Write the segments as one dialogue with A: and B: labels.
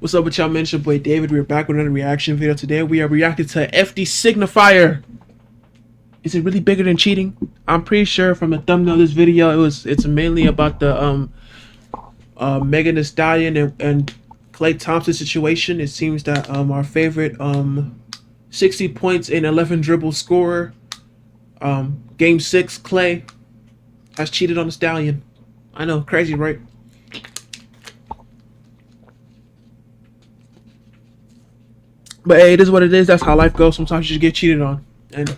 A: What's up with y'all, man? It's your boy David. We're back with another reaction video. Today we are reacting to FD Signifier. Is it really bigger than cheating? I'm pretty sure from the thumbnail of this video, it's mainly about the Megan Thee Stallion and Klay Thompson situation. It seems that our favorite 60 points in 11 dribble scorer, Game 6 Klay, has cheated on the Stallion. I know, crazy, right? But hey, it is what it is. That's how life goes. Sometimes you just get cheated on, and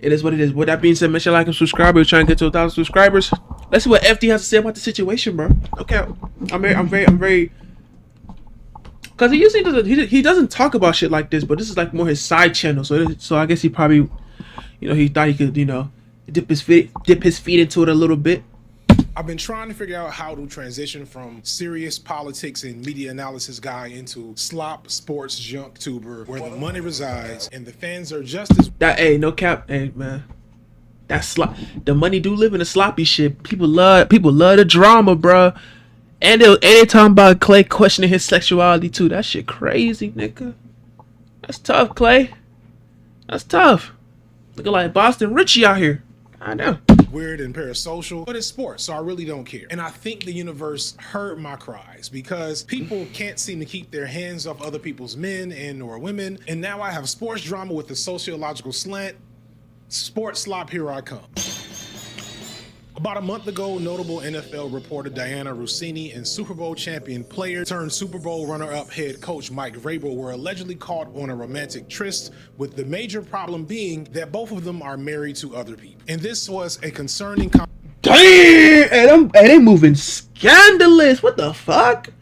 A: it is what it is. With that being said, make sure you like and subscribe. We're trying to get to 1,000 subscribers. Let's see what FD has to say about the situation, bro. Okay, I'm very, because he usually doesn't. He doesn't talk about shit like this, but this is like more his side channel. So I guess he probably, he thought he could, dip his feet into it a little bit.
B: I've been trying to figure out how to transition from serious politics and media analysis guy into slop sports junk tuber where the money resides and the fans are just as
A: Hey, no cap, hey man. That's slop. The money do live in the sloppy shit. People love the drama, bro. And they talking about Klay questioning his sexuality too. That shit crazy, nigga. That's tough, Klay. That's tough. Looking like Boston Richie out here. I know.
B: weird and parasocial, but it's sports, so I really don't care. And I think the universe heard my cries because people can't seem to keep their hands off other people's men and or women. And now I have sports drama with a sociological slant. Sports slop, here I come. About a month ago, notable NFL reporter Diana Russini and Super Bowl champion player turned Super Bowl runner-up head coach Mike Vrabel were allegedly caught on a romantic tryst, with the major problem being that both of them are married to other people. And this was a concerning
A: Damn! And they moving scandalous. What the fuck?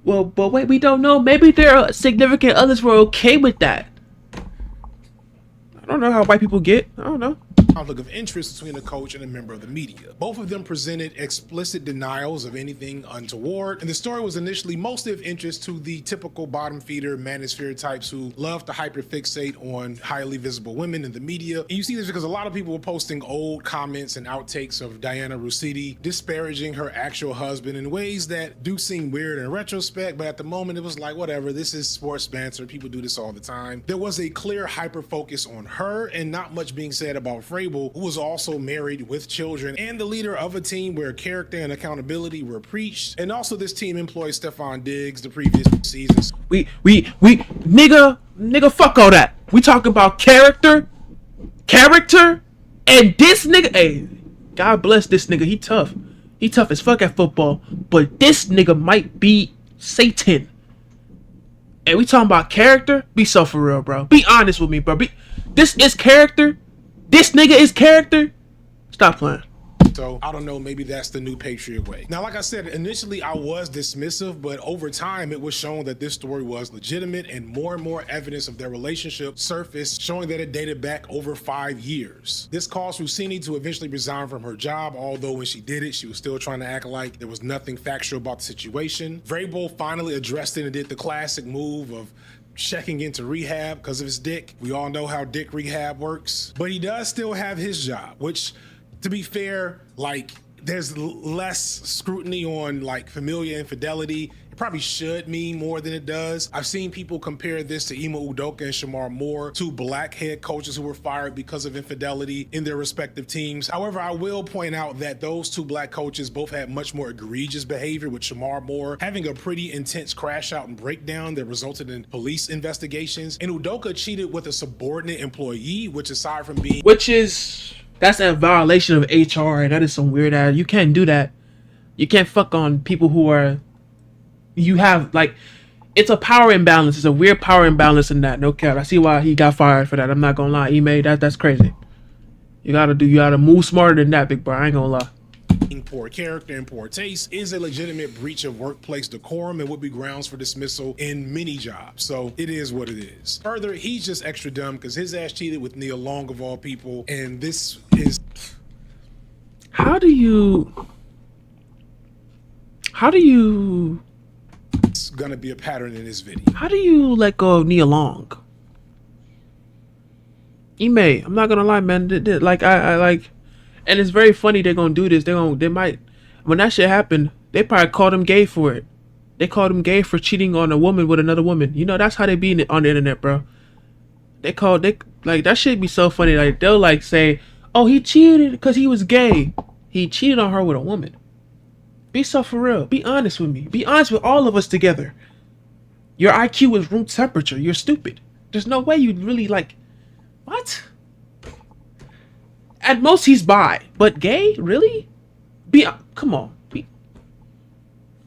A: Well, but wait, we don't know. Maybe their significant others were okay with that. I don't know how white people get. I don't know.
B: conflict of interest between a coach and a member of the media. Both of them presented explicit denials of anything untoward, and the story was initially mostly of interest to the typical bottom feeder manosphere types who love to hyperfixate on highly visible women in the media. And you see this because a lot of people were posting old comments and outtakes of Diana Russini disparaging her actual husband in ways that do seem weird in retrospect, but at the moment it was like, whatever, this is sports banter, people do this all the time. There was a clear hyper focus on her and not much being said about Vrabel, who was also married with children and the leader of a team where character and accountability were preached. And also this team employed Stephon Diggs the previous seasons.
A: Nigga, fuck all that. We talking about character, and this nigga, hey, God bless this nigga, he tough. He tough as fuck at football, but this nigga might be Satan. And we talking about character? Be so for real, bro. Be honest with me, bro. This is character? This nigga is character? Stop playing.
B: So I don't know, maybe that's the new Patriot way. Now, like I said, initially I was dismissive, but over time it was shown that this story was legitimate and more evidence of their relationship surfaced, showing that it dated back over 5 years. This caused Russini to eventually resign from her job, although when she did it, she was still trying to act like there was nothing factual about the situation. Vrabel finally addressed it and did the classic move of checking into rehab because of his dick. We all know how dick rehab works, but he does still have his job, which, to be fair, like, there's less scrutiny on like familial infidelity. It probably should mean more than it does. I've seen people compare this to Ime Udoka and Shamar Moore, two black head coaches who were fired because of infidelity in their respective teams. However, I will point out that those two black coaches both had much more egregious behavior, with Shamar Moore having a pretty intense crash out and breakdown that resulted in police investigations. And Udoka cheated with a subordinate employee, which aside from being...
A: That's a violation of HR, and that is some weird ass. You can't do that. You can't fuck on people who are... You have, like... It's a power imbalance. It's a weird power imbalance in that. No cap. I see why he got fired for that. I'm not gonna lie. Ime, that's crazy. You gotta move smarter than that, big bro. I ain't gonna lie.
B: Poor character and poor taste is a legitimate breach of workplace decorum and would be grounds for dismissal in many jobs. So it is what it is. Further, he's just extra dumb because his ass cheated with Nia Long of all people, and this is...
A: How do you...
B: It's gonna be a pattern in this video.
A: How do you let go of Nia Long? Ime, I'm not gonna lie, man. Like, I like... And it's very funny they're gonna do this. They might, when that shit happened, they probably called him gay for it. They called him gay for cheating on a woman with another woman. You know, that's how they be on the internet, bro. They like, that shit be so funny. Like, they'll like say, oh, he cheated because he was gay. He cheated on her with a woman. Be so for real. Be honest with me. Be honest with all of us together. Your IQ is room temperature. You're stupid. There's no way you'd really like, what? At most he's bi, but gay? Really? Come on.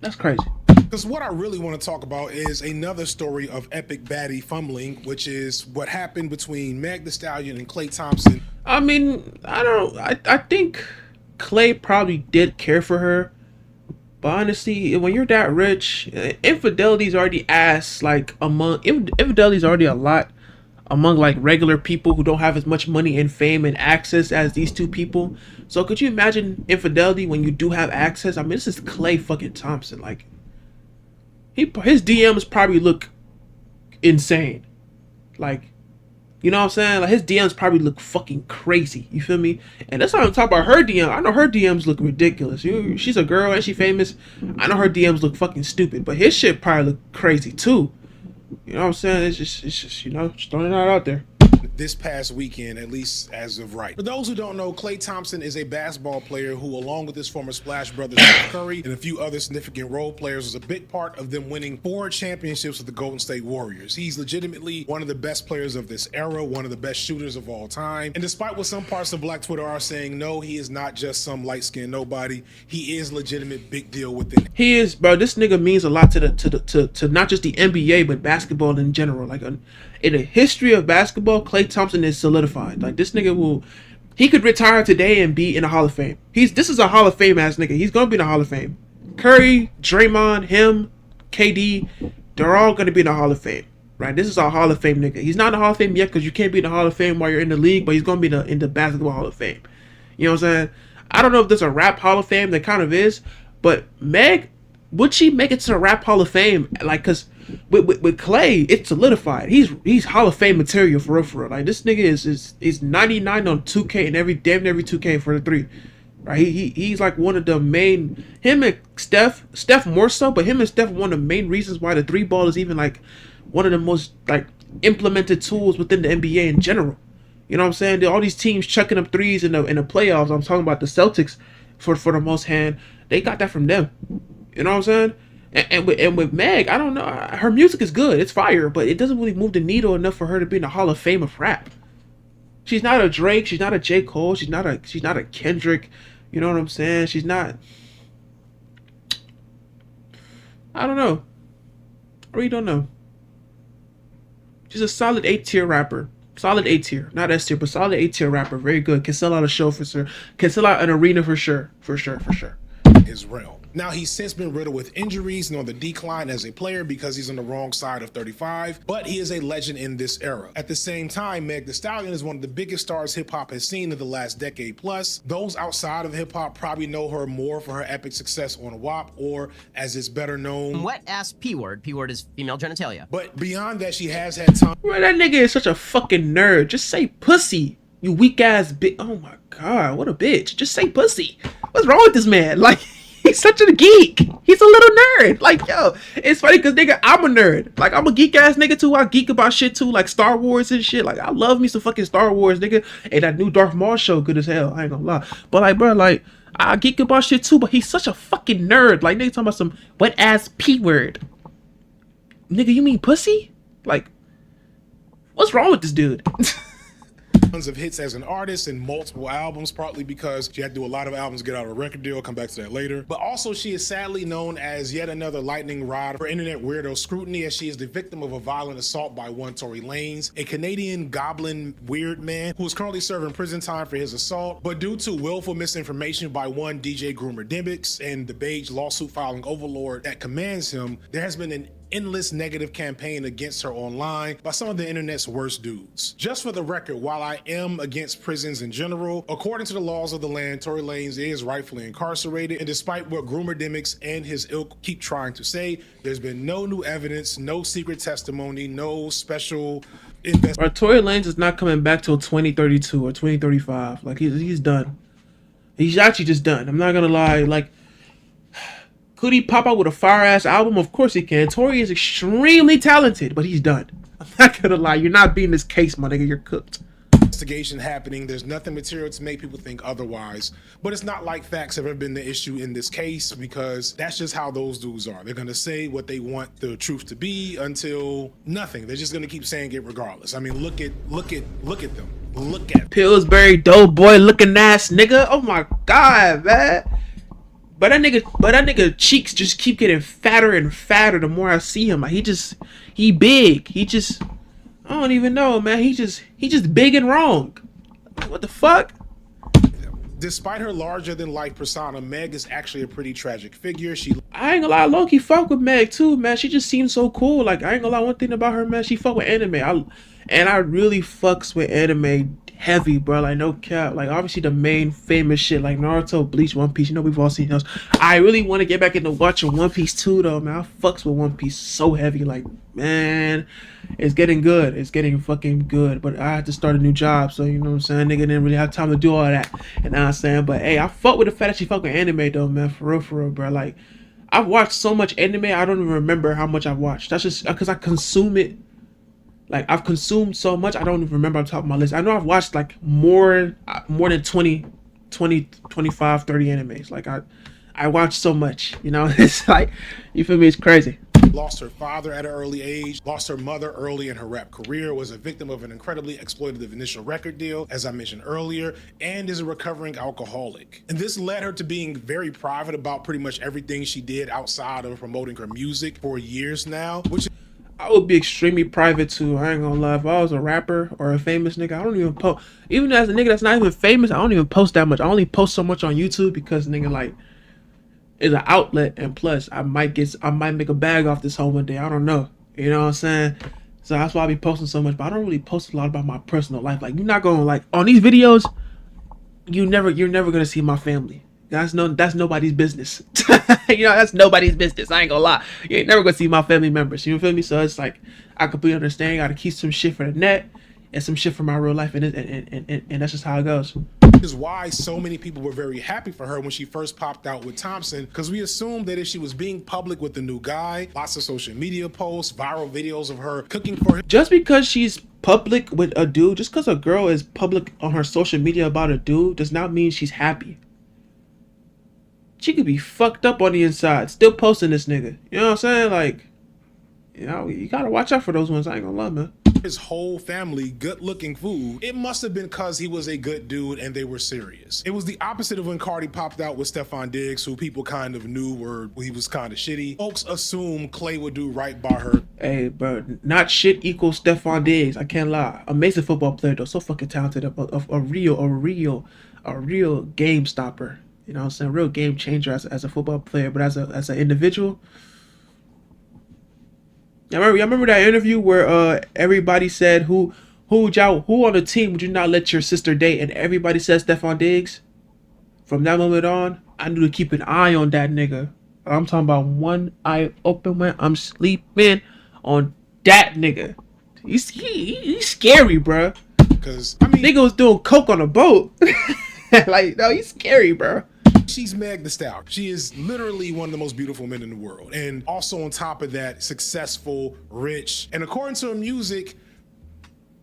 A: That's crazy.
B: Because what I really want to talk about is another story of epic baddie fumbling, which is what happened between Meg Thee Stallion and Klay Thompson.
A: I mean, I think Clay probably did care for her. But honestly, when you're that rich, infidelity's already infidelity's already a lot among like regular people who don't have as much money and fame and access as these two people. So could you imagine infidelity when you do have access? I mean, this is Klay fucking Thompson. Like, his DMs probably look insane. Like, you know what I'm saying? Like, his DMs probably look fucking crazy. You feel me? And that's not even talking about her DM. I know her DMs look ridiculous. She's a girl and she famous. I know her DMs look fucking stupid. But his shit probably look crazy too. You know what I'm saying? It's just, you know, just throwing it out there.
B: This past weekend, at least as of right. For those who don't know, Klay Thompson is a basketball player who, along with his former Splash brothers Steph Curry and a few other significant role players, was a big part of them winning 4 championships with the Golden State Warriors. He's legitimately one of the best players of this era, one of the best shooters of all time. And despite what some parts of Black Twitter are saying, no, he is not just some light-skinned nobody. He is legitimate big deal within.
A: He is, bro. This nigga means a lot to not just the NBA but basketball in general. Like, in the history of basketball, Klay Thompson is solidified. Like, this nigga he could retire today and be in the Hall of Fame. This is a Hall of Fame ass nigga. He's gonna be in the Hall of Fame. Curry, Draymond, him, KD, they're all gonna be in the Hall of Fame, right? This is a Hall of Fame nigga. He's not in the Hall of Fame yet because you can't be in the Hall of Fame while you're in the league, but he's gonna be in the basketball Hall of Fame. You know what I'm saying? I don't know if there's a rap Hall of Fame. There kind of is, but Meg, would she make it to the rap Hall of Fame? Like, cause with Klay, it's solidified. He's Hall of Fame material for real. Like, this nigga is 99 on 2K and damn near every 2K for the 3. Right? He's like one of the main, him and Steph more so, but him and Steph one of the main reasons why the 3 ball is even like one of the most like implemented tools within the NBA in general. You know what I'm saying? All these teams chucking up threes in the playoffs. I'm talking about the Celtics for the most hand. They got that from them. You know what I'm saying? And with Meg, I don't know. Her music is good. It's fire, but it doesn't really move the needle enough for her to be in the Hall of Fame of rap. She's not a Drake. She's not a J. Cole. She's not a Kendrick. You know what I'm saying? She's not. I don't know. I really don't know. She's a solid 8-tier rapper. Solid 8-tier. Not S-tier, but solid 8-tier rapper. Very good. Can sell out a show for sure. Can sell out an arena for sure. For sure.
B: His realm. Now, he's since been riddled with injuries and on the decline as a player because he's on the wrong side of 35, but he is a legend in this era. At the same time, Meg Thee Stallion is one of the biggest stars hip-hop has seen in the last decade plus. Those outside of hip-hop probably know her more for her epic success on WAP, or as it's better known,
C: wet-ass P-word. P-word is female genitalia.
B: But beyond that, she has had time.
A: Man, that nigga is such a fucking nerd. Just say pussy, you weak-ass bitch. Oh my god, what a bitch. Just say pussy. What's wrong with this man? Like, he's such a geek. He's a little nerd. Like, yo, it's funny because, nigga, I'm a nerd. Like, I'm a geek ass nigga too. I geek about shit too, like Star Wars and shit. Like, I love me some fucking Star Wars, nigga. And that new Darth Maul show, good as hell. I ain't gonna lie. But, like, bro, like, I geek about shit too, but he's such a fucking nerd. Like, nigga talking about some wet ass P word. Nigga, you mean pussy? Like, what's wrong with this dude?
B: Tons of hits as an artist and multiple albums, partly because she had to do a lot of albums to get out of a record deal. I'll come back to that later. But also, she is sadly known as yet another lightning rod for internet weirdo scrutiny, as she is the victim of a violent assault by one Tory Lanez, a Canadian goblin weird man who is currently serving prison time for his assault. But due to willful misinformation by one DJ Groomer Dimbix and the Beige lawsuit filing overlord that commands him, there has been an endless negative campaign against her online by some of the internet's worst dudes. Just for the record, while I am against prisons in general, according to the laws of the land, Tory Lanez is rightfully incarcerated, and despite what Groomer Dimbix and his ilk keep trying to say, there's been no new evidence, no secret testimony, no special
A: Or Tory Lanez is not coming back till 2032 or 2035. Like, he's done. He's actually just done. I'm not gonna lie. Like, Could he pop out with a fire-ass album? Of course he can. Tory is extremely talented, but he's done. I'm not gonna lie. You're not beating this case, my nigga. You're cooked.
B: Investigation happening. There's nothing material to make people think otherwise. But it's not like facts have ever been the issue in this case, because that's just how those dudes are. They're gonna say what they want the truth to be until nothing. They're just gonna keep saying it regardless. I mean, look at them. Look at
A: Pillsbury Doughboy looking ass nigga. Oh my god, man. But that nigga cheeks just keep getting fatter and fatter the more I see him. Like he big. I don't even know, man. He just big and wrong. What the fuck?
B: Despite her larger-than-life persona, Meg is actually a pretty tragic figure.
A: I ain't gonna lie, low-key fuck with Meg too, man. She just seems so cool. Like, I ain't gonna lie, one thing about her, man, she fuck with anime. I really fucks with anime heavy, bro. Like, no cap. Like, obviously the main famous shit, like Naruto, Bleach, One Piece. You know, we've all seen those. I really want to get back into watching One Piece too, though, man. I fucks with One Piece so heavy. Like, man, it's getting good. It's getting fucking good. But I had to start a new job, so you know what I'm saying? Nigga didn't really have time to do all that. You know what I'm saying? But hey, I fuck with the fact that she fuck with anime, though, man. For real, bro. Like, I've watched so much anime, I don't even remember how much I've watched. That's just because I consume it. Like, I've consumed so much, I don't even remember on top of my list. I know I've watched like more than 20, 25, 30 animes. Like, I watch so much, you know? It's like, you feel me? It's crazy.
B: Lost her father at an early age, lost her mother early in her rap career, was a victim of an incredibly exploitative initial record deal, as I mentioned earlier, and is a recovering alcoholic. And this led her to being very private about pretty much everything she did outside of promoting her music for years now, which
A: I would be extremely private too. I ain't gonna lie. If I was a rapper or a famous nigga, I don't even post. Even as a nigga that's not even famous, I don't even post that much. I only post so much on YouTube because nigga, like, it's an outlet, and plus I might make a bag off this whole one day. I don't know. You know what I'm saying? So that's why I be posting so much. But I don't really post a lot about my personal life. Like, you're not gonna, like, on these videos, you're never gonna see my family. That's nobody's business. You know, that's nobody's business. I ain't gonna lie. You ain't never gonna see my family members. You feel me? So it's like, I completely understand. You gotta keep some shit for the net and some shit for my real life, and that's just how it goes.
B: is why so many people were very happy for her when she first popped out with Thompson, because we assumed that if she was being public with the new guy, lots of social media posts, viral videos of her cooking for him.
A: Just because she's public with a dude, just because a girl is public on her social media about a dude, does not mean she's happy. She could be fucked up on the inside, still posting this nigga. You know what I'm saying? Like, you know, you gotta watch out for those ones. I ain't gonna lie, man.
B: His whole family good-looking food. It must have been because he was a good dude and they were serious. It was the opposite of when Cardi popped out with Stefon Diggs, who people kind of knew he was kind of shitty. Folks assumed Clay would do right by her.
A: Hey, bro, not shit equals Stefon Diggs. I can't lie. Amazing football player though, so fucking talented. A real game stopper. You know what I'm saying? Real game changer as a football player, but as an individual. I remember that interview where everybody said who on the team would you not let your sister date, and everybody said Stefon Diggs. From that moment on, I knew to keep an eye on that nigga. I'm talking about one eye open when I'm sleeping on that nigga. He's scary, bro.
B: Because I mean,
A: nigga was doing coke on a boat. Like, no, he's scary, bro.
B: She's Meg Thee Stallion. She is literally one of the most beautiful men in the world. And also on top of that, successful, rich, and according to her music,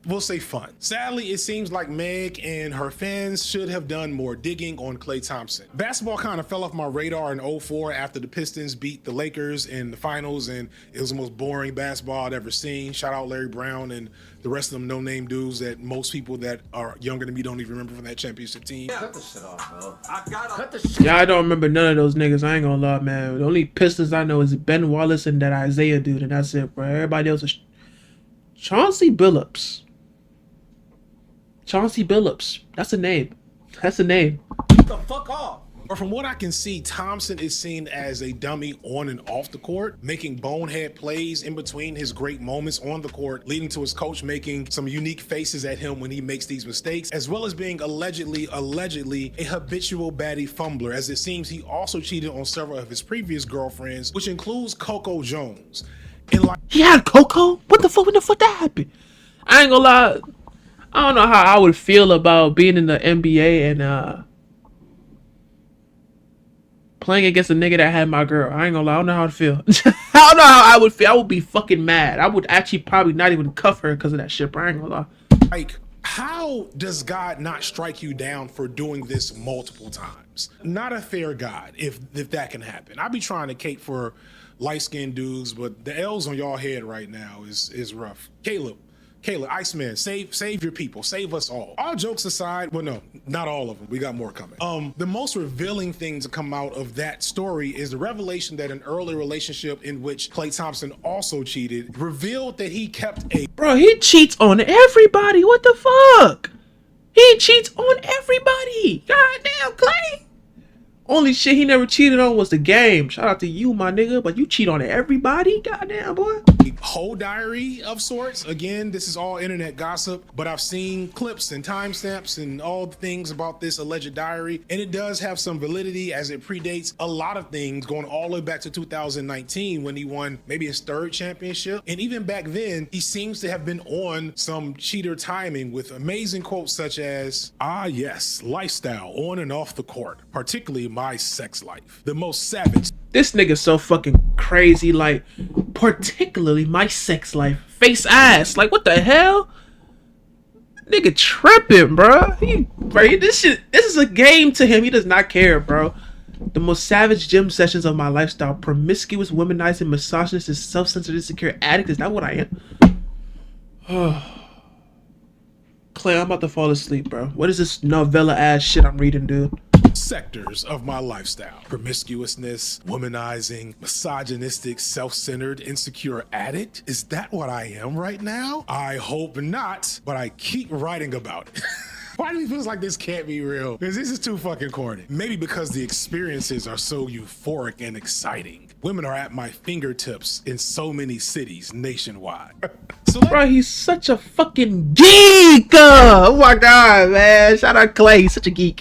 B: we'll say fun. Sadly, it seems like Meg and her fans should have done more digging on Klay Thompson. Basketball kind of fell off my radar in 2004 after the Pistons beat the Lakers in the finals, and it was the most boring basketball I'd ever seen. Shout out Larry Brown and the rest of them no-name dudes that most people that are younger than me don't even remember from that championship team.
D: Cut the shit off, bro. Cut the shit.
A: Yeah, I don't remember none of those niggas. I ain't gonna lie, man. The only Pistons I know is Ben Wallace and that Isaiah dude, and that's it, bro. Everybody else is Chauncey Billups. Chauncey Billups. That's a name. That's a name.
D: Get the fuck off.
B: Or from what I can see, Thompson is seen as a dummy on and off the court, making bonehead plays in between his great moments on the court, leading to his coach making some unique faces at him when he makes these mistakes, as well as being allegedly a habitual baddie fumbler, as it seems he also cheated on several of his previous girlfriends, which includes Coco Jones. And like,
A: he had Coco? What the fuck? When the fuck that happened? I ain't gonna lie. I don't know how I would feel about being in the NBA and playing against a nigga that had my girl. I ain't gonna lie, I don't know how to feel. I don't know how I would feel. I would be fucking mad. I would actually probably not even cuff her because of that shit, bro. I ain't gonna lie.
B: Like, how does God not strike you down for doing this multiple times? Not a fair God, if that can happen. I be trying to cape for light-skinned dudes, but the L's on y'all head right now is rough. Caleb, Iceman, save your people, save us all. All jokes aside, well, no, not all of them. We got more coming. The most revealing thing to come out of that story is the revelation that an early relationship in which Klay Thompson also cheated revealed that he kept a
A: Bro, he cheats on everybody. What the fuck? He cheats on everybody. Goddamn, Klay. Only shit he never cheated on was the game. Shout out to you, my nigga. But you cheat on everybody? Goddamn, boy.
B: whole diary of sorts. Again, this is all internet gossip, but I've seen clips and timestamps and all the things about this alleged diary, and it does have some validity as it predates a lot of things going all the way back to 2019 when he won maybe his third championship. And even back then, he seems to have been on some cheater timing with amazing quotes such as, "Ah, yes, lifestyle on and off the court, particularly my sex life. The most savage."
A: This nigga's so fucking crazy, like, particularly my sex life. Face ass. Like, what the hell? Nigga tripping, bro. This is a game to him. He does not care, bro. The most savage gym sessions of my lifestyle. Promiscuous, womanizing, misogynist, self-centered, insecure addict. Is that what I am? Clay, I'm about to fall asleep, bro. What is this novella ass shit I'm reading, dude?
B: Sectors of my lifestyle: promiscuousness, womanizing, misogynistic, self-centered, insecure addict. Is that what I am right now? I hope not, but I keep writing about it. Why do it feels like this can't be real? Because this is too fucking corny. Maybe because the experiences are so euphoric and exciting. Women are at my fingertips in so many cities nationwide.
A: Bro, he's such a fucking geek! Oh my god, man. Shout out Clay, he's such a geek.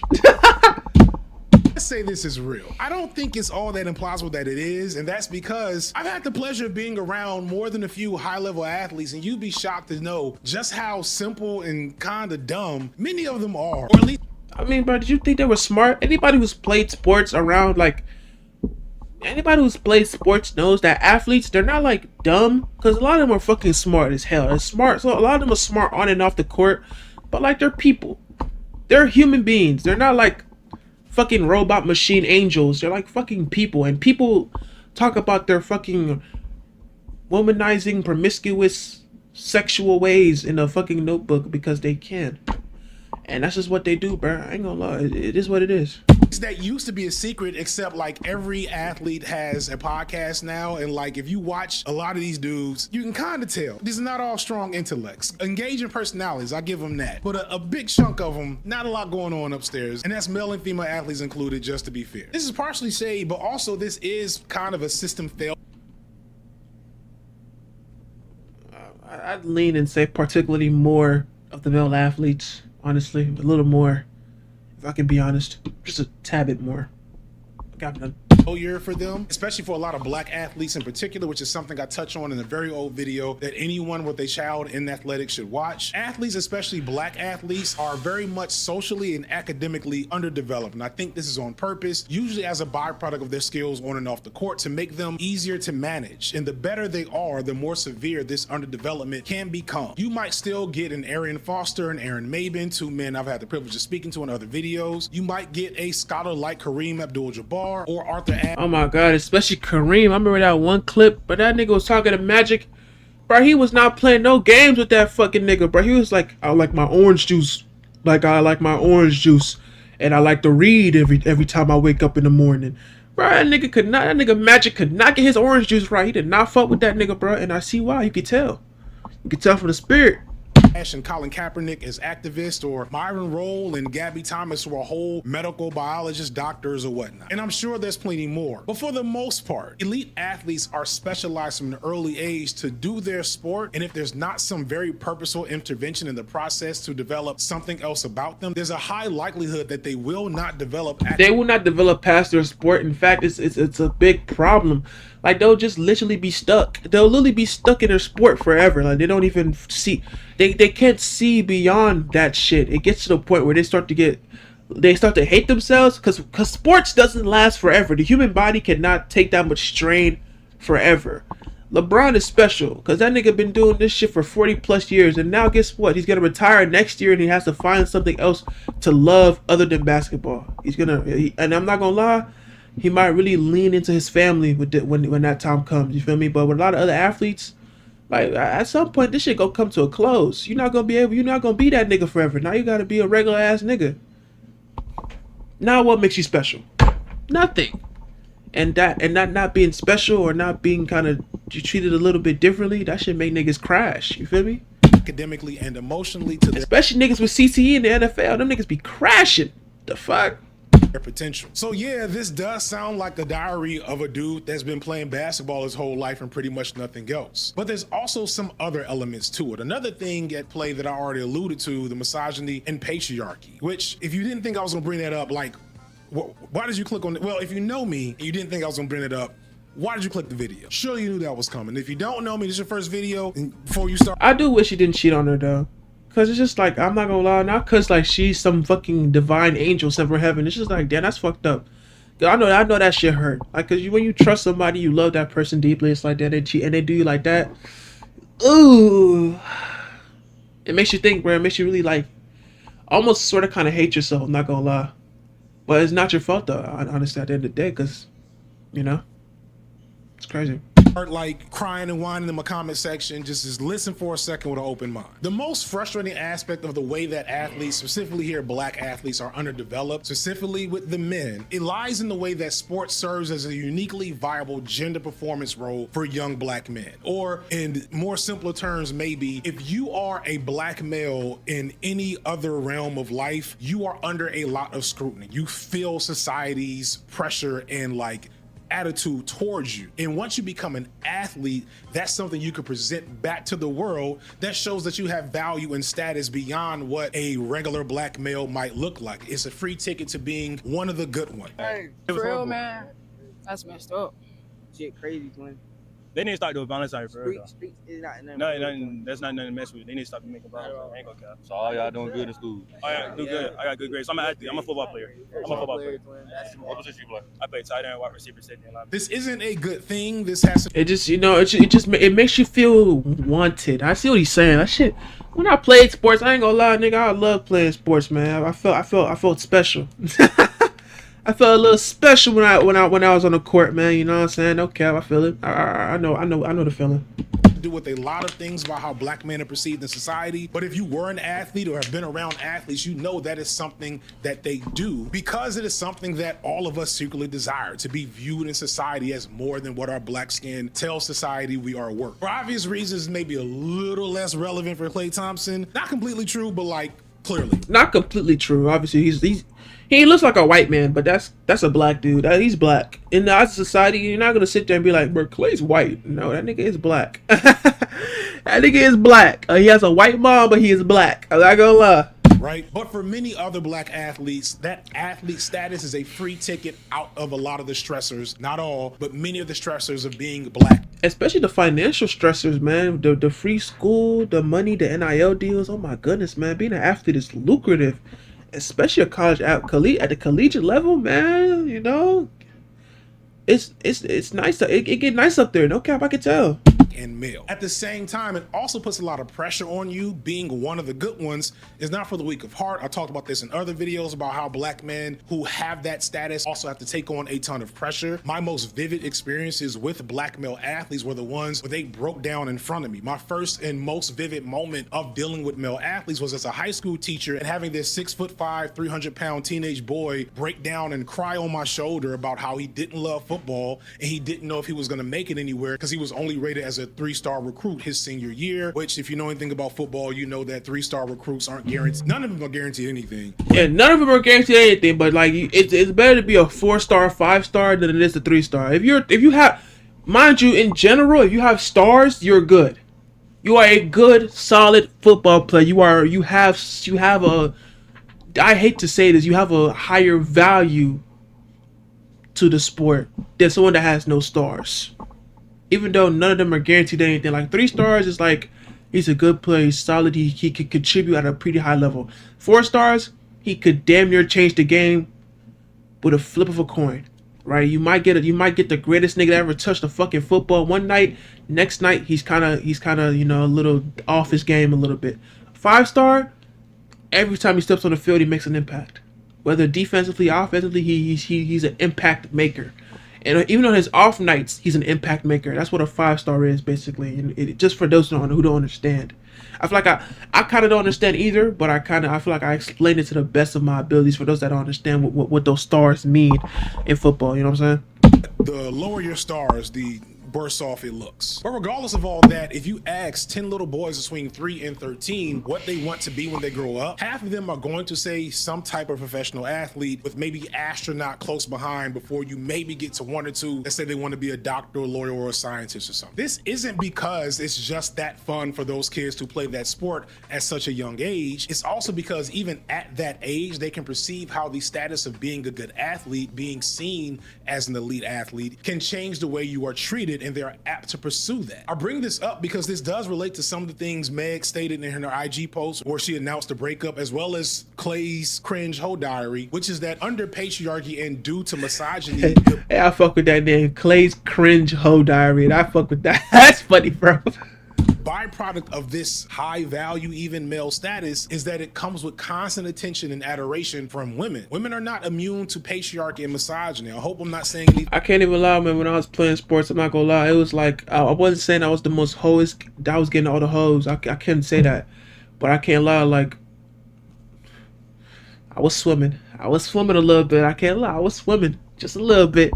B: Let's say this is real. I don't think it's all that implausible that it is, and that's because I've had the pleasure of being around more than a few high-level athletes, and you'd be shocked to know just how simple and kind of dumb many of them are. Or at least,
A: I mean, bro, did you think they were smart? Anybody who's played sports around, like, anybody who's played sports knows that athletes, they're not, like, dumb, because a lot of them are fucking smart as hell. They're smart, so a lot of them are smart on and off the court, but, like, they're people. They're human beings. They're not, like, fucking robot machine angels. They're like fucking people, and people talk about their fucking womanizing, promiscuous, sexual ways in a fucking notebook because they can, and that's just what they do, bro. I ain't gonna lie, it is what it is.
B: that used to be a secret, except like every athlete has a podcast now, and like if you watch a lot of these dudes, you can kind of tell these are not all strong intellects, engaging personalities. I give them that, but a big chunk of them, not a lot going on upstairs, and that's male and female athletes included. Just to be fair, this is partially shade, but also this is kind of a system fail.
A: I'd lean and say particularly more of the male athletes, honestly, a little more, if I can be honest, just a tad bit more. Got none.
B: Year for them, especially for a lot of black athletes in particular, which is something I touch on in a very old video that anyone with a child in athletics should watch. Athletes, especially black athletes, are very much socially and academically underdeveloped, and I think this is on purpose, usually as a byproduct of their skills on and off the court, to make them easier to manage. And the better they are, the more severe this underdevelopment can become. You might still get an Arian Foster and Aaron Maben, two men I've had the privilege of speaking to in other videos. You might get a scholar like Kareem Abdul-Jabbar or Arthur.
A: Oh my god, especially Kareem. I remember that one clip, but that nigga was talking to Magic. Bro, he was not playing no games with that fucking nigga, bro. He was like, I like my orange juice. Like, I like my orange juice. And I like to read every time I wake up in the morning. Bro, that nigga Magic could not get his orange juice right. He did not fuck with that nigga, bro. And I see why. You could tell. You could tell from the spirit.
B: And Colin Kaepernick as activists, or Myron Rolle and Gabby Thomas who are whole medical biologists, doctors, or whatnot. And I'm sure there's plenty more. But for the most part, elite athletes are specialized from an early age to do their sport. And if there's not some very purposeful intervention in the process to develop something else about them, there's a high likelihood that they will not develop.
A: They will not develop past their sport. In fact, it's a big problem. Like, they'll just literally be stuck. They'll literally be stuck in their sport forever. Like, they don't even see. They can't see beyond that shit. It gets to the point where they start to get they start to hate themselves because sports doesn't last forever. The human body cannot take that much strain forever. LeBron is special because that nigga been doing this shit for 40 plus years, and now guess what? He's gonna retire next year, and he has to find something else to love other than basketball. And I'm not gonna lie, he might really lean into his family when that time comes. You feel me? But with a lot of other athletes, like at some point, this shit gonna come to a close. You're not gonna be that nigga forever. Now you gotta be a regular ass nigga. Now what makes you special? Nothing. And that not being special or not being kind of treated a little bit differently, that should make niggas crash. You feel me?
B: Academically and emotionally to
A: Especially niggas with CTE in the NFL. Them niggas be crashing. The fuck?
B: their potential. So yeah, this does sound like the diary of a dude that's been playing basketball his whole life and pretty much nothing else. But there's also some other elements to it. Another thing at play that I already alluded to, the misogyny and patriarchy, which if you didn't think I was gonna bring that up, like, why did you click on it? Well, if you know me and you didn't think I was gonna bring it up, why did you click the video? Sure, you knew that was coming. If you don't know me, this is your first video, and before you start,
A: I do wish he didn't cheat on her though. Cause it's just like, I'm not gonna lie, not cause like she's some fucking divine angel sent from heaven. It's just like, damn, that's fucked up. I know that shit hurt. Like, cause when you trust somebody, you love that person deeply. It's like that they cheat and they do you like that. Ooh, it makes you think, bro. It makes you really like, almost sort of kind of hate yourself. I'm not gonna lie, but it's not your fault though. Honestly, at the end of the day, cause you know, it's crazy.
B: like crying and whining in my comment section, just listen for a second with an open mind. The most frustrating aspect of the way that athletes, specifically here black athletes, are underdeveloped, specifically with the men, it lies in the way that sports serves as a uniquely viable gender performance role for young black men. Or in more simpler terms, maybe, if you are a black male in any other realm of life, you are under a lot of scrutiny. You feel society's pressure and like attitude towards you. And once you become an athlete, that's something you can present back to the world that shows that you have value and status beyond what a regular black male might look like. It's a free ticket to being one of the good ones.
E: Hey, for real, man, that's messed up. Shit crazy, twin.
F: They need to start doing violence out here for real.
E: Streets is not
F: Nothing, that's not nothing to mess with. They need to stop making violence. I ain't gonna cap.
G: So all y'all doing good in school?
F: I do good. I got good grades. So I'm an athlete. I'm a football player. I'm a football player.
G: What position you play?
F: I play tight end, wide receiver, safety, and linebacker.
B: This isn't a good thing. This has to
A: It just, you know, it makes you feel wanted. I see what he's saying. That shit. When I played sports, I ain't gonna lie, nigga, I love playing sports, man. I felt special. I felt a little special when I was on the court, man. You know what I'm saying? No cap, I feel it. I know the feeling.
B: do with a lot of things about how black men are perceived in society. But if you were an athlete or have been around athletes, you know that is something that they do because it is something that all of us secretly desire, to be viewed in society as more than what our black skin tells society we are worth. For obvious reasons, maybe a little less relevant for Klay Thompson. Not completely true, but like clearly.
A: Not completely true. Obviously, he looks like a white man, but that's a black dude. He's black. In the eyes of society, you're not gonna sit there and be like, bro, Clay's white. No, that nigga is black. That nigga is black. He has a white mom, but he is black. I'm not gonna lie.
B: Right? But for many other black athletes, that athlete status is a free ticket out of a lot of the stressors. Not all, but many of the stressors of being black.
A: Especially the financial stressors, man. The free school, the money, the NIL deals. Oh my goodness, man. Being an athlete is lucrative. Especially at at the collegiate level, man. You know, it's nice. It get nice up there. No cap, I can tell.
B: And male. At the same time, it also puts a lot of pressure on you. Being one of the good ones is not for the weak of heart. I talked about this in other videos about how black men who have that status also have to take on a ton of pressure. My most vivid experiences with black male athletes were the ones where they broke down in front of me. My first and most vivid moment of dealing with male athletes was as a high school teacher and having this 6'5", 300-pound teenage boy break down and cry on my shoulder about how he didn't love football and he didn't know if he was going to make it anywhere because he was only rated as a 3-star recruit his senior year, which if you know anything about football, you know that 3-star recruits aren't guaranteed. None of them are guaranteed anything.
A: Yeah, none of them are guaranteed anything, but like it's better to be a 4-star, 5-star than it is a 3-star. If you have, mind you, in general, if you have stars, you're good. You are a good, solid football player. You have a, I hate to say this, you have a higher value to the sport than someone that has no stars. Even though none of them are guaranteed anything. Like 3 stars is like, he's a good player, he's solid, he can contribute at a pretty high level. 4 stars, he could damn near change the game with a flip of a coin. Right? You might get the greatest nigga that ever touched a fucking football one night. Next night he's kinda, you know, a little off his game a little bit. 5-star, every time he steps on the field he makes an impact. Whether defensively, offensively, he's an impact maker. And even on his off nights, he's an impact maker. That's what a 5-star is, basically. And just for those who don't understand, I feel like I kind of don't understand either, but I feel like I explained it to the best of my abilities for those that don't understand what those stars mean in football. You know what I'm saying?
B: The lower your stars, the worse off it looks. But regardless of all that, if you ask 10 little boys between 3 and 13 what they want to be when they grow up, half of them are going to say some type of professional athlete, with maybe astronaut close behind, before you maybe get to 1 or 2 that say they want to be a doctor, a lawyer, or a scientist or something. This isn't because it's just that fun for those kids to play that sport at such a young age. It's also because even at that age, they can perceive how the status of being a good athlete, being seen as an elite athlete, can change the way you are treated, and they're apt to pursue that. I bring this up because this does relate to some of the things Meg stated in her IG post, where she announced the breakup, as well as Clay's cringe hoe diary, which is that under patriarchy and due to misogyny.
A: Hey, I fuck with that name, Clay's cringe hoe diary, and I fuck with that. That's funny, bro.
B: Byproduct of this high value, even male status, is that it comes with constant attention and adoration from women. Women are not immune to patriarchy and misogyny. I hope I'm not saying anything.
A: I can't even lie, man. When I was playing sports, I'm not gonna lie, it was like I wasn't saying I was the most hoest. I was getting all the hoes. I couldn't say that, but I can't lie. Like, I was swimming a little bit. I can't lie, I was swimming just a little bit.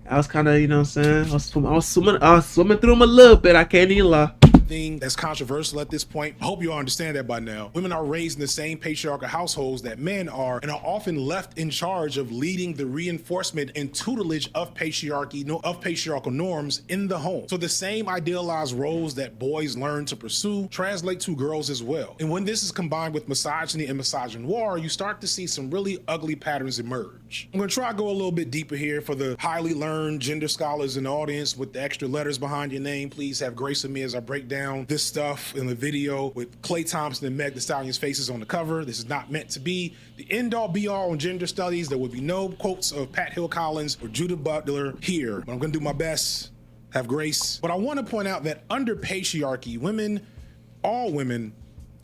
A: I was kind of, you know what I'm saying, I was swimming through them a little bit. I can't even lie.
B: Thing that's controversial at this point. I hope you all understand that by now. Women are raised in the same patriarchal households that men are, and are often left in charge of leading the reinforcement and tutelage of patriarchal norms in the home. So the same idealized roles that boys learn to pursue translate to girls as well. And when this is combined with misogyny and misogynoir, you start to see some really ugly patterns emerge. I'm gonna try to go a little bit deeper here. For the highly learned gender scholars in the audience with the extra letters behind your name, please have grace with me as I break down this stuff in the video with Klay Thompson and Meg Thee Stallion's faces on the cover. This is not meant to be the end-all be-all on gender studies. There will be no quotes of Pat Hill Collins or Judith Butler here, but I'm gonna do my best. Have grace. But I want to point out that under patriarchy, women, all women,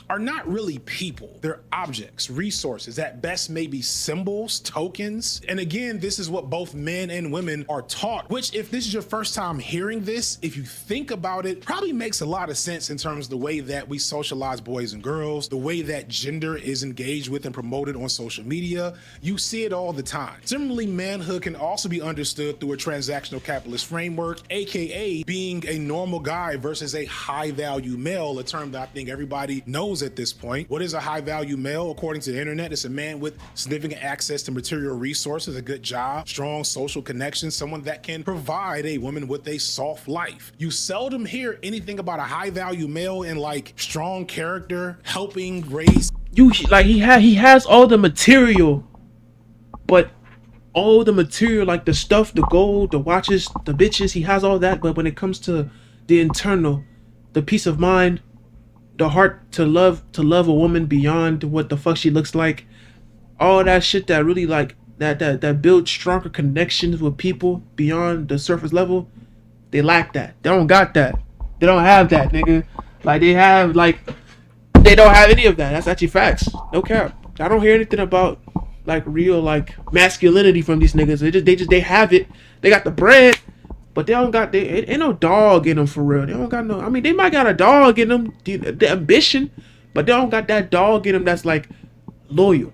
B: are not really people. They're objects, resources, at best maybe symbols, tokens. And again, this is what both men and women are taught, which, if this is your first time hearing this, if you think about it, probably makes a lot of sense in terms of the way that we socialize boys and girls, the way that gender is engaged with and promoted on social media. You see it all the time. Similarly, manhood can also be understood through a transactional capitalist framework, aka being a normal guy versus a high value male, a term that I think everybody knows at this point. What is a high value male? According to the internet, it's a man with significant access to material resources, a good job, strong social connections, someone that can provide a woman with a soft life. You seldom hear anything about a high value male in like strong character, helping raise.
A: He has all the material, but all the material, like the stuff, the gold, the watches, the bitches, he has all that. But when it comes to the internal, the peace of mind, the heart to love a woman beyond what the fuck she looks like, all that shit that really like that builds stronger connections with people beyond the surface level, they lack that. They don't got that. They don't have that, nigga. Like they don't have any of that. That's actually facts. No cap. I don't hear anything about like real like masculinity from these niggas. They have it. They got the bread, but they don't got, ain't no dog in them for real. They don't got no, I mean, they might got a dog in them, the ambition, but they don't got that dog in them that's like loyal.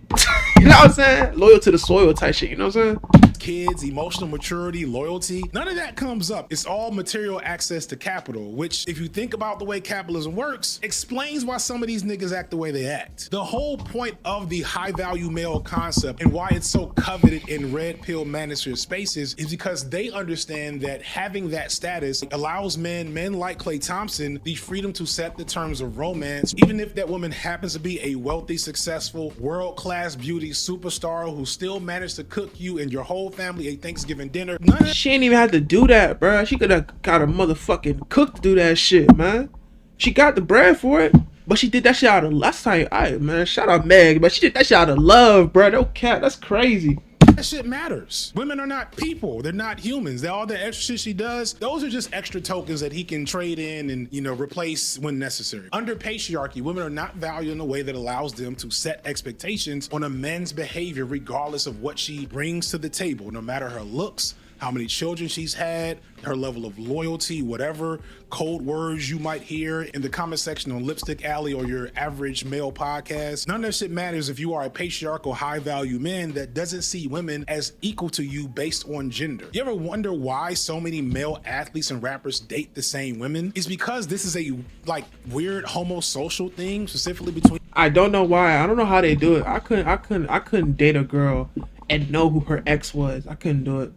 A: You know what I'm saying? Loyal to the soil type shit, you know what I'm saying?
B: Kids, emotional maturity, loyalty, none of that comes up. It's all material access to capital, which, if you think about the way capitalism works, explains why some of these niggas act the way they act. The whole point of the high value male concept and why it's so coveted in red pill manosphere spaces is because they understand that having that status allows men like Klay Thompson the freedom to set the terms of romance, even if that woman happens to be a wealthy, successful, world-class beauty superstar who still managed to cook you and your whole family a Thanksgiving dinner.
A: She ain't even had to do that, bro. She could have got a motherfucking cook to do that shit, man. She got the bread for it. But she did that shit out of last time. Man, shout out Meg, but she did that shit out of love, bro. No cap, that's crazy.
B: That shit matters. Women are not people. They're not humans. All the extra shit she does, those are just extra tokens that he can trade in and, you know, replace when necessary. Under patriarchy, women are not valued in a way that allows them to set expectations on a man's behavior regardless of what she brings to the table, no matter her looks, how many children she's had, her level of loyalty, whatever code words you might hear in the comment section on Lipstick Alley or your average male podcast. None of that shit matters if you are a patriarchal, high-value man that doesn't see women as equal to you based on gender. You ever wonder why so many male athletes and rappers date the same women? It's because this is a like weird homosocial thing, specifically between.
A: I don't know why. I don't know how they do it. I couldn't date a girl and know who her ex was. I couldn't do it.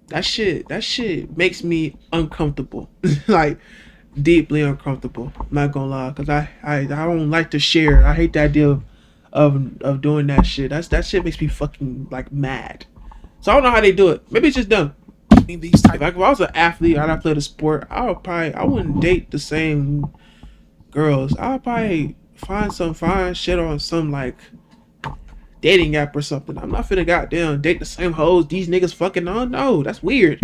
A: That shit makes me uncomfortable. Like deeply uncomfortable. I'm not gonna lie, cause I don't like to share. I hate the idea of doing that shit. That shit makes me fucking like mad. So I don't know how they do it. Maybe it's just dumb.
B: These type
A: If I was an athlete and I played a sport, I wouldn't date the same girls. I would probably find shit on some like dating app or something. I'm not finna goddamn date the same hoes these niggas fucking on. No, that's weird.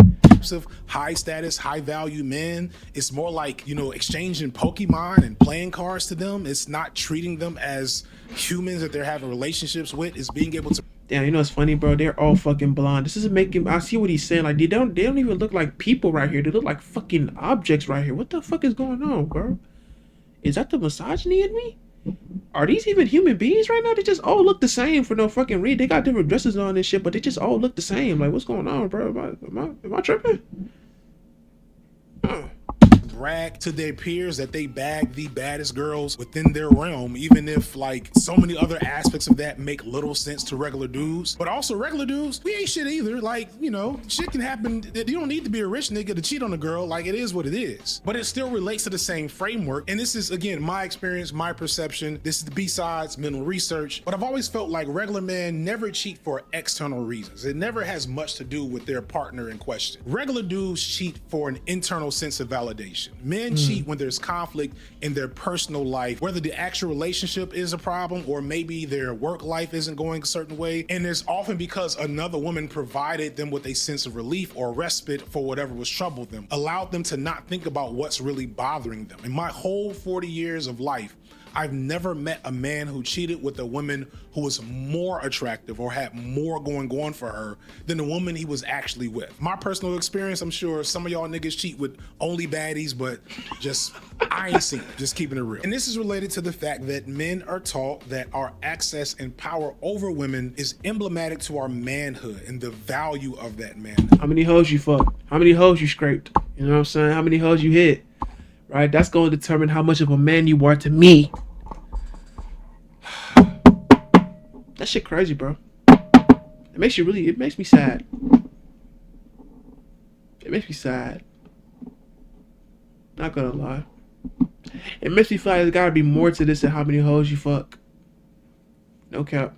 B: of high status, high value men. It's more like, you know, exchanging Pokemon and playing cards to them. It's not treating them as humans that they're having relationships with. It's being able to.
A: Damn, you know what's funny, bro? They're all fucking blonde. This isn't making. I see what he's saying. Like they don't even look like people right here. They look like fucking objects right here. What the fuck is going on, bro? Is that the misogyny in me? Are these even human beings right now? They just all look the same for no fucking reason. They got different dresses on and shit, but they just all look the same. Like, what's going on, bro? Am I tripping?
B: Brag to their peers that they bag the baddest girls within their realm, even if like so many other aspects of that make little sense to regular dudes. But also regular dudes, we ain't shit either. Like, you know, shit can happen. You don't need to be a rich nigga to cheat on a girl. Like, it is what it is. But it still relates to the same framework. And this is, again, my experience, my perception. This is the B-sides, mental research. But I've always felt like regular men never cheat for external reasons. It never has much to do with their partner in question. Regular dudes cheat for an internal sense of validation. Men cheat when there's conflict in their personal life, whether the actual relationship is a problem or maybe their work life isn't going a certain way. And it's often because another woman provided them with a sense of relief or respite for whatever was troubled them, allowed them to not think about what's really bothering them. In my whole 40 years of life, I've never met a man who cheated with a woman who was more attractive or had more going on for her than the woman he was actually with. My personal experience, I'm sure some of y'all niggas cheat with only baddies, but just, I ain't seen it, just keeping it real. And this is related to the fact that men are taught that our access and power over women is emblematic to our manhood and the value of that manhood.
A: How many hoes you fucked? How many hoes you scraped? You know what I'm saying? How many hoes you hit? Right? That's going to determine how much of a man you are to me. That shit crazy, bro. It makes me sad. It makes me sad. Not gonna lie. It makes me feel like there's gotta be more to this than how many hoes you fuck. No cap.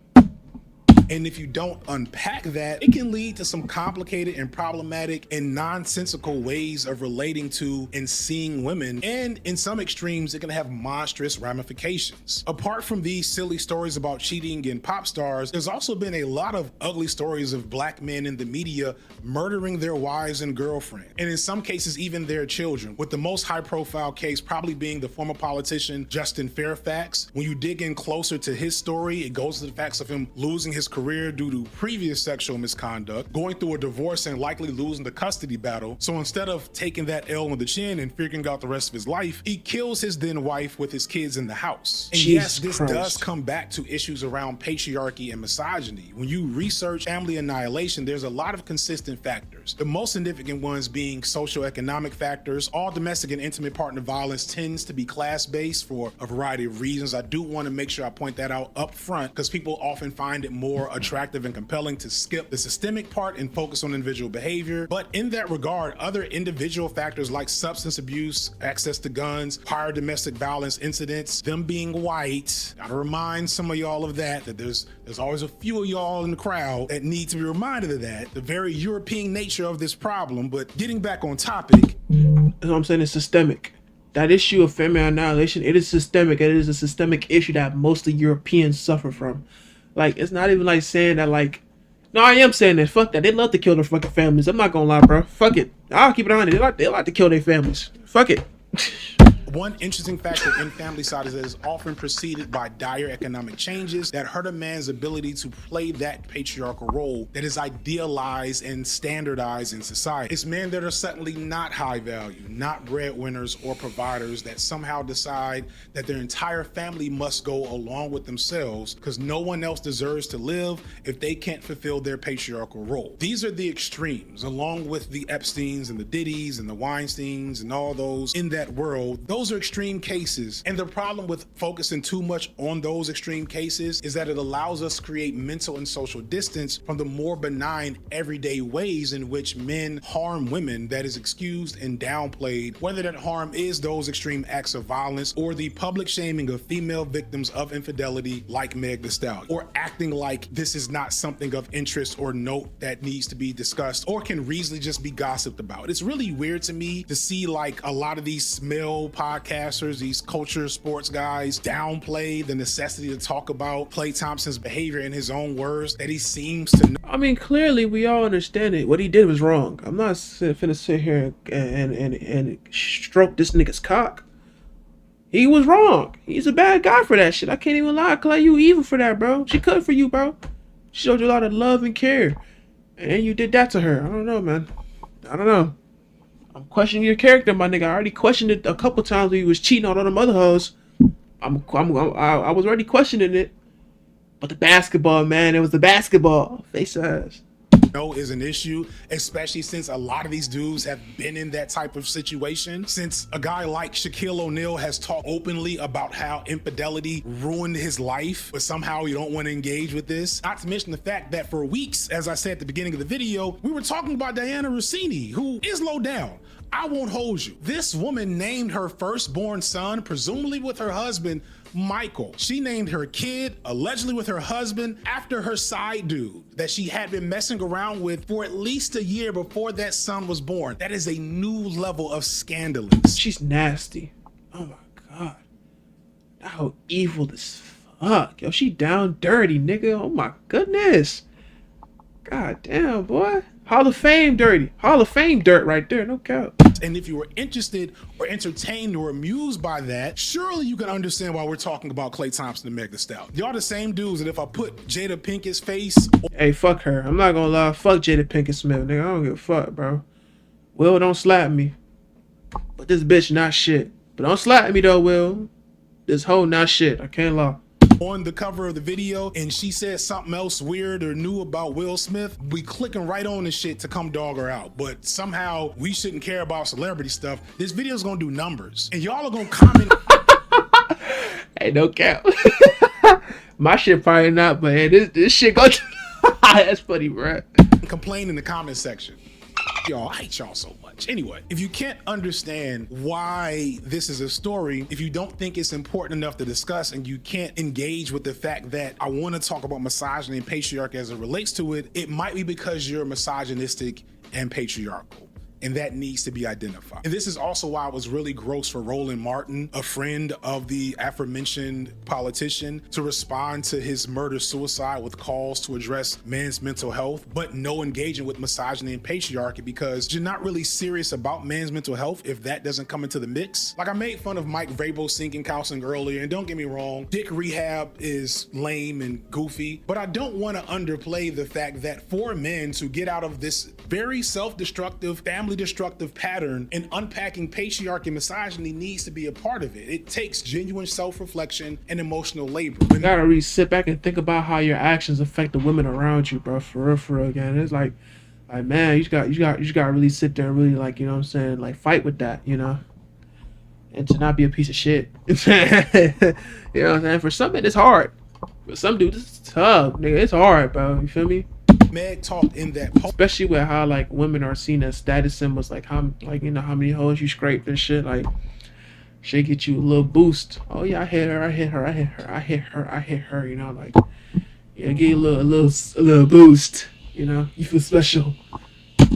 B: And if you don't unpack that, it can lead to some complicated and problematic and nonsensical ways of relating to and seeing women. And in some extremes, it can have monstrous ramifications. Apart from these silly stories about cheating and pop stars, there's also been a lot of ugly stories of black men in the media murdering their wives and girlfriends, and in some cases, even their children, with the most high-profile case probably being the former politician Justin Fairfax. When you dig in closer to his story, it goes to the facts of him losing his career due to previous sexual misconduct, going through a divorce and likely losing the custody battle. So instead of taking that L on the chin and figuring out the rest of his life, he kills his then wife with his kids in the house. And yes, this does come back to issues around patriarchy and misogyny. When you research family annihilation, there's a lot of consistent factors. The most significant ones being socioeconomic factors. All domestic and intimate partner violence tends to be class-based for a variety of reasons. I do want to make sure I point that out up front because people often find it more attractive and compelling to skip the systemic part and focus on individual behavior. But in that regard, other individual factors like substance abuse, access to guns, prior domestic violence incidents, them being white, gotta remind some of y'all of that there's always a few of y'all in the crowd that need to be reminded of that, the very European nature of this problem. But getting back on topic,
A: that's what I'm saying, it's systemic. that issue of family annihilation, it is systemic. It is a systemic issue that mostly Europeans suffer from. Like, it's not even like saying that, like, no, I am saying that. Fuck that. They love to kill their fucking families. I'm not gonna lie, bro. Fuck it. I'll keep it on it. They like to kill their families. Fuck it.
B: One interesting factor in familicide is that it's often preceded by dire economic changes that hurt a man's ability to play that patriarchal role that is idealized and standardized in society. It's men that are suddenly not high value, not breadwinners or providers that somehow decide that their entire family must go along with themselves because no one else deserves to live if they can't fulfill their patriarchal role. These are the extremes, along with the Epsteins and the Diddies and the Weinsteins and all those in that world. Those are extreme cases, and the problem with focusing too much on those extreme cases is that it allows us to create mental and social distance from the more benign everyday ways in which men harm women that is excused and downplayed, whether that harm is those extreme acts of violence or the public shaming of female victims of infidelity like Meg Thee Stallion, or acting like this is not something of interest or note that needs to be discussed or can reasonably just be gossiped about. It's really weird to me to see like a lot of these male podcasters, these culture sports guys, downplay the necessity to talk about Klay Thompson's behavior in his own words that he seems to know.
A: I mean, clearly we all understand it. What he did was wrong. I'm not finna sit here and stroke this nigga's cock. He was wrong. He's a bad guy for that shit. I can't even lie. Klay, you evil for that, bro. She cut for you, bro. She showed you a lot of love and care. And you did that to her. I don't know, man. I don't know. I'm questioning your character, my nigga. I already questioned it a couple times when he was cheating on all them other hoes. I was already questioning it. But the basketball, man, it was the basketball. Face ass.
B: No is an issue, especially since a lot of these dudes have been in that type of situation. Since a guy like Shaquille O'Neal has talked openly about how infidelity ruined his life, but somehow you don't want to engage with this. Not to mention the fact that for weeks, as I said at the beginning of the video, we were talking about Diana Rossini, who is low down. I won't hold you. This woman named her firstborn son, presumably with her husband, Michael. She named her kid, allegedly with her husband, after her side dude that she had been messing around with for at least a year before that son was born. That is a new level of scandalous.
A: She's nasty. Oh my god. How evil as fuck. Yo, she down dirty, nigga. Oh my goodness. God damn, boy. Hall of Fame dirty. Hall of Fame dirt right there, no cap.
B: And if you were interested or entertained or amused by that, surely you can understand why we're talking about Klay Thompson and Meg Thee Stallion. Y'all the same dudes that if I put Jada Pinkett's face...
A: Hey, fuck her. I'm not gonna lie. Fuck Jada Pinkett Smith, nigga. I don't give a fuck, bro. Will, don't slap me. But this bitch not shit. But don't slap me though, Will. This hoe not shit. I can't lie.
B: On the cover of the video, and she said something else weird or new about Will Smith, we clicking right on the shit to come dog her out. But somehow we shouldn't care about celebrity stuff. This video's gonna do numbers, and y'all are gonna comment.
A: Hey, no cap. My shit probably not, but hey, this shit go. That's funny, bro.
B: Complain in the comment section. Y'all, I hate y'all so much. Anyway, if you can't understand why this is a story, if you don't think it's important enough to discuss, and you can't engage with the fact that I want to talk about misogyny and patriarchy as it relates to it, it might be because you're misogynistic and patriarchal. And that needs to be identified. And this is also why it was really gross for Roland Martin, a friend of the aforementioned politician, to respond to his murder-suicide with calls to address men's mental health, but no engaging with misogyny and patriarchy, because you're not really serious about men's mental health if that doesn't come into the mix. Like, I made fun of Mike Vrabel's singing counseling earlier, and don't get me wrong, dick rehab is lame and goofy, but I don't want to underplay the fact that for men to get out of this very self-destructive, family-destructive pattern, and unpacking patriarchy and misogyny needs to be a part of it. It takes genuine self-reflection and emotional labor.
A: You gotta really sit back and think about how your actions affect the women around you, bro. For real, again. It's like man, you just gotta really sit there and really, like, you know what I'm saying, like, fight with that, you know, and to not be a piece of shit. You know what I'm saying? For some men, it's hard. For some dudes, it's tough, nigga. It's hard, bro. You feel me?
B: Meg talked in that post,
A: especially with how, like, women are seen as status symbols, like how, like, you know, how many hoes you scraped and shit. Like, she get you a little boost. Oh yeah, I hit her. You know, like, yeah, get you a little boost. You know, you feel special.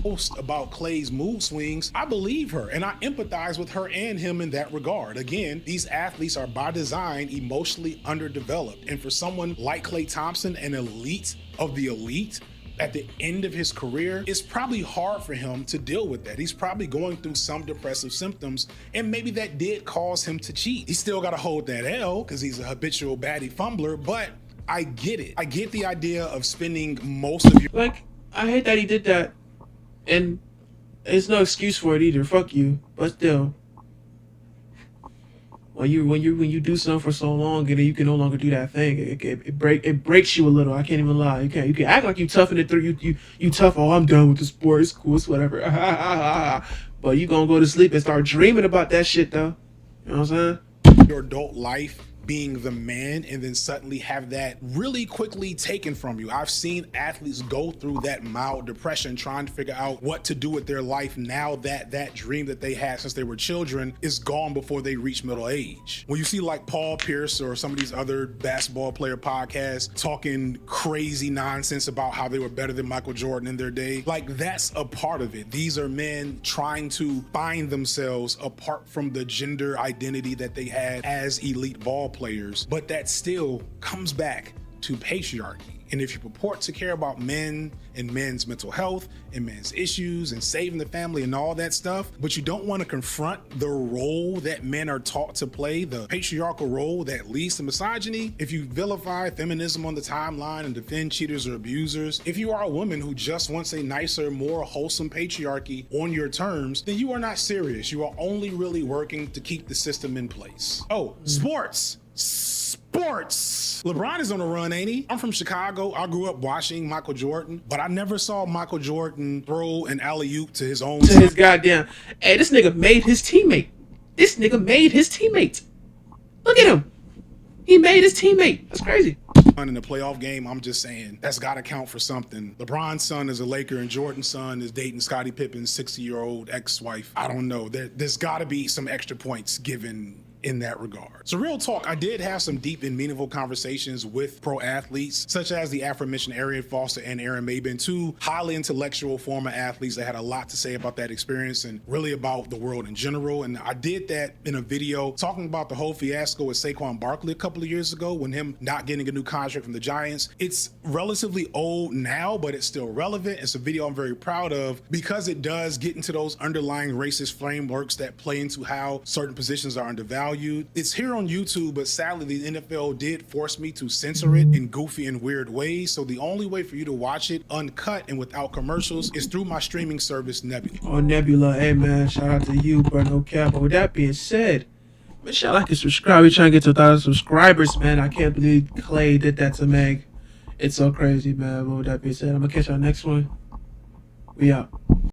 B: post about Clay's mood swings, I believe her and I empathize with her and him in that regard. Again, these athletes are by design emotionally underdeveloped. And for someone like Klay Thompson, an elite of the elite, at the end of his career, it's probably hard for him to deal with that. He's probably going through some depressive symptoms, and maybe that did cause him to cheat. He's still got to hold that L because he's a habitual baddie fumbler, but I get it. I get the idea of spending most of your—
A: Like, I hate that he did that, and there's no excuse for it either. Fuck you. But still, when you do something for so long and then you can no longer do that thing, it breaks you a little. I can't even lie. You can act like you toughing it through. You tough. Oh, I'm done with the sport. It's cool. It's whatever. But you gonna go to sleep and start dreaming about that shit though. You know what I'm saying?
B: your adult life being the man and then suddenly have that really quickly taken from you. I've seen athletes go through that mild depression trying to figure out what to do with their life now that that dream that they had since they were children is gone before they reach middle age. When you see like Paul Pierce or some of these other basketball player podcasts talking crazy nonsense about how they were better than Michael Jordan in their day, like that's a part of it. These are men trying to find themselves apart from the gender identity that they had as elite ball players, but that still comes back to patriarchy. And if you purport to care about men and men's mental health and men's issues and saving the family and all that stuff, but you don't want to confront the role that men are taught to play, the patriarchal role that leads to misogyny, if you vilify feminism on the timeline and defend cheaters or abusers, if you are a woman who just wants a nicer, more wholesome patriarchy on your terms, then you are not serious. You are only really working to keep the system in place. Oh, sports. LeBron is on the run, ain't he? I'm from Chicago. I grew up watching Michael Jordan, but I never saw Michael Jordan throw an alley-oop to his own
A: to his goddamn. Hey, this nigga made his teammate. This nigga made his teammate. Look at him. He made his teammate. That's crazy.
B: In the playoff game, I'm just saying that's got to count for something. LeBron's son is a Laker and Jordan's son is dating Scottie Pippen's 60-year-old ex-wife. I don't know. There's got to be some extra points given in that regard. So real talk, I did have some deep and meaningful conversations with pro athletes, such as the aforementioned Arian Foster and Aaron Maben, two highly intellectual former athletes that had a lot to say about that experience and really about the world in general. And I did that in a video talking about the whole fiasco with Saquon Barkley a couple of years ago when him not getting a new contract from the Giants. It's relatively old now, but it's still relevant. It's a video I'm very proud of because it does get into those underlying racist frameworks that play into how certain positions are undervalued. It's here on YouTube, but sadly the NFL did force me to censor it in goofy and weird ways. So the only way for you to watch it uncut and without commercials is through my streaming service, Nebula.
A: Oh, Nebula. Hey, man. Shout out to you, bro. No cap. But with that being said, make sure you like and subscribe. We're trying to get to 1,000 subscribers, man. I can't believe Klay did that to Meg. It's so crazy, man. But with that being said, I'm going to catch y'all next one. We out.